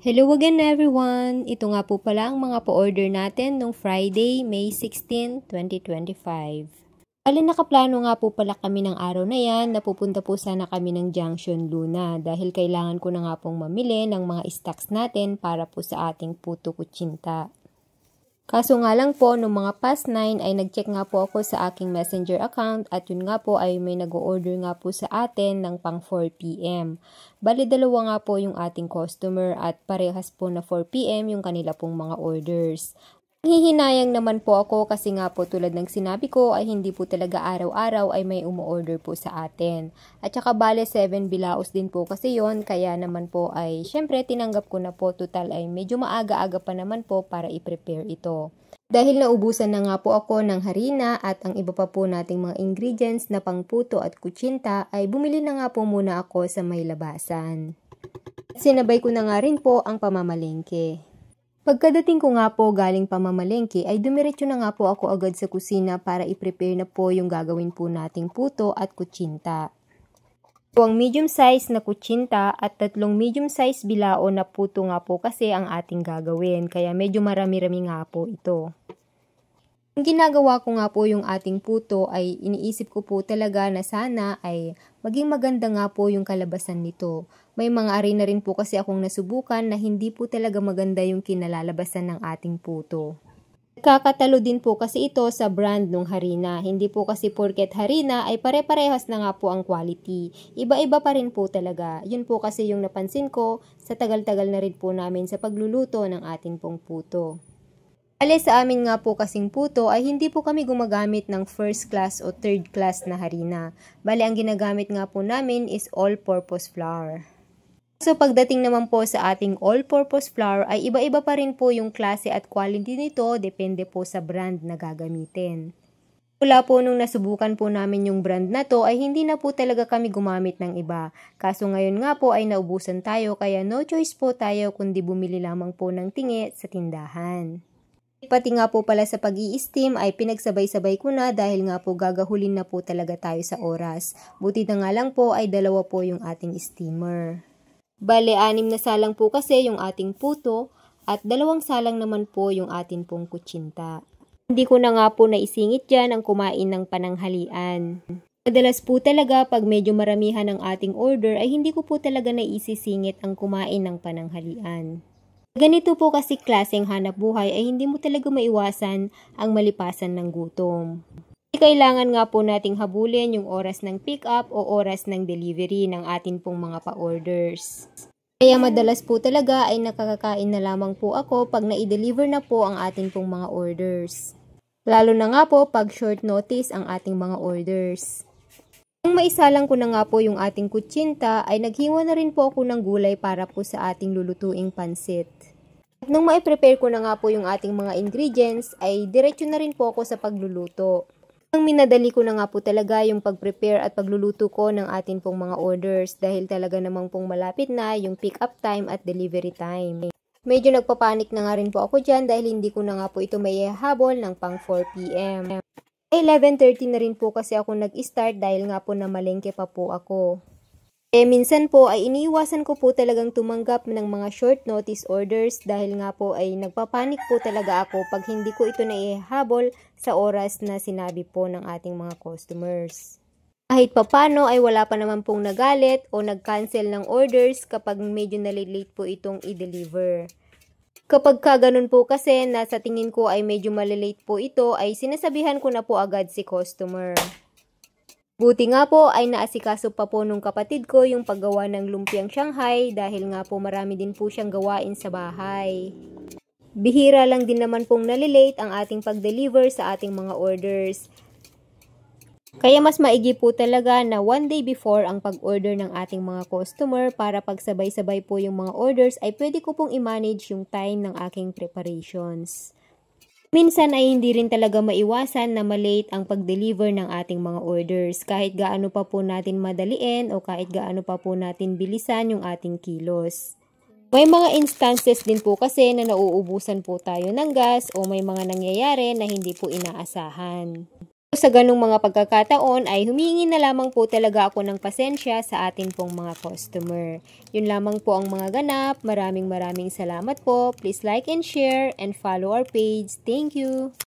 Hello again everyone! Ito nga po pala ang mga pa-order natin nung Friday, May 16, 2025. Nakaplano nga po pala kami ng araw na yan na pupunta po sana kami ng Junction Luna dahil kailangan ko na nga pong mamili ng mga stocks natin para po sa ating puto kutsinta. Kaso nga lang po, nung mga past 9 ay nag-check nga po ako sa aking messenger account at yun nga po ay may nag-order nga po sa atin ng pang 4 PM. Bali dalawa nga po yung ating customer at parehas po na 4 PM yung kanila pong mga orders. Hihinayang naman po ako kasi nga po tulad ng sinabi ko ay hindi po talaga araw-araw ay may umu-order po sa atin. At saka bale 7 bilaos din po kasi yon kaya naman po ay syempre tinanggap ko na po total ay medyo maaga-aga pa naman po para i-prepare ito. Dahil naubusan na nga po ako ng harina at ang iba pa po nating mga ingredients na pangputo at kutsinta ay bumili na nga po muna ako sa may labasan. Sinabay ko na nga rin po ang pamamalengke. Pagkadating ko nga po galing pamamalengke ay dumiretso na nga po ako agad sa kusina para i-prepare na po yung gagawin po nating puto at kutsinta. Ang medium size na kutsinta at 3 medium size bilao na puto nga po kasi ang ating gagawin kaya medyo marami-rami nga po ito. Ang ginagawa ko nga po yung ating puto ay iniisip ko po talaga na sana ay maging maganda nga po yung kalabasan nito. May mga ari na rin po kasi akong nasubukan na hindi po talaga maganda yung kinalalabasan ng ating puto. Kakatalo din po kasi ito sa brand ng harina. Hindi po kasi porket harina ay pare-parehas na nga po ang quality. Iba-iba pa rin po talaga. Yun po kasi yung napansin ko sa tagal-tagal na rin po namin sa pagluluto ng ating pong puto. Sa amin nga po kasing puto ay hindi po kami gumagamit ng first class o third class na harina. Bale, ang ginagamit nga po namin is all-purpose flour. So, pagdating naman po sa ating all-purpose flour ay iba-iba pa rin po yung klase at quality nito, depende po sa brand na gagamitin. Mula po nung nasubukan po namin yung brand na to ay hindi na po talaga kami gumamit ng iba. Kaso ngayon nga po ay naubusan tayo kaya no choice po tayo kundi bumili lamang po ng tingi sa tindahan. Pati nga po pala sa pag-i-steam ay pinagsabay-sabay ko na dahil nga po gagahulin na po talaga tayo sa oras. Buti na nga lang po ay 2 po yung ating steamer. Bale, 6 na salang po kasi yung ating puto at 2 salang naman po yung ating pong kutsinta. Hindi ko na nga po naisingit dyan ang kumain ng pananghalian. Madalas po talaga pag medyo maramihan ang ating order ay hindi ko po talaga naisisingit ang kumain ng pananghalian. Ganito po kasi klaseng hanap buhay ay hindi mo talaga maiwasan ang malipasan ng gutom. Kailangan nga po nating habulin yung oras ng pick up o oras ng delivery ng atin pong mga pa-orders. Kaya madalas po talaga ay nakakakain na lamang po ako pag na-deliver na po ang ating pong mga orders. Lalo na nga po pag short notice ang ating mga orders. Nung maisalang ko na nga po yung ating kutsinta ay naghiwa na rin po ako ng gulay para po sa ating lulutuing pansit. At nung mai-prepare ko na nga po yung ating mga ingredients ay diretso na rin po ako sa pagluluto. Ang minadali ko na nga po talaga yung pag-prepare at pagluluto ko ng ating pong mga orders dahil talaga namang pong malapit na yung pick up time at delivery time. Medyo nagpapanik na nga rin po ako dyan dahil hindi ko na nga po ito may habol ng pang 4 PM. 11:30 na rin po kasi ako nag-start dahil nga po namalengke pa po ako. Minsan po ay iniiwasan ko po talagang tumanggap ng mga short notice orders dahil nga po ay nagpapanik po talaga ako pag hindi ko ito naihabol sa oras na sinabi po ng ating mga customers. Kahit papano ay wala pa naman pong nagalit o nag-cancel ng orders kapag medyo nalilate po itong i-deliver. Kapag ganun po kasi nasa tingin ko ay medyo malilate po ito ay sinasabihan ko na po agad si customer. Buti nga po ay naasikaso pa po nung kapatid ko yung paggawa ng lumpiang Shanghai dahil nga po marami din po siyang gawain sa bahay. Bihira lang din naman pong nalilate ang ating pag-deliver sa ating mga orders. Kaya mas maigi po talaga na 1 day before ang pag-order ng ating mga customer para pagsabay-sabay po yung mga orders ay pwede ko pong i-manage yung time ng aking preparations. Minsan ay hindi rin talaga maiwasan na malate ang pag-deliver ng ating mga orders kahit gaano pa po natin madaliin o kahit gaano pa po natin bilisan yung ating kilos. May mga instances din po kasi na nauubusan po tayo ng gas o may mga nangyayari na hindi po inaasahan. Sa ganung mga pagkakataon ay humingi na lamang po talaga ako ng pasensya sa atin pong mga customer. Yun lamang po ang mga ganap. Maraming salamat po. Please like and share and follow our page. Thank you!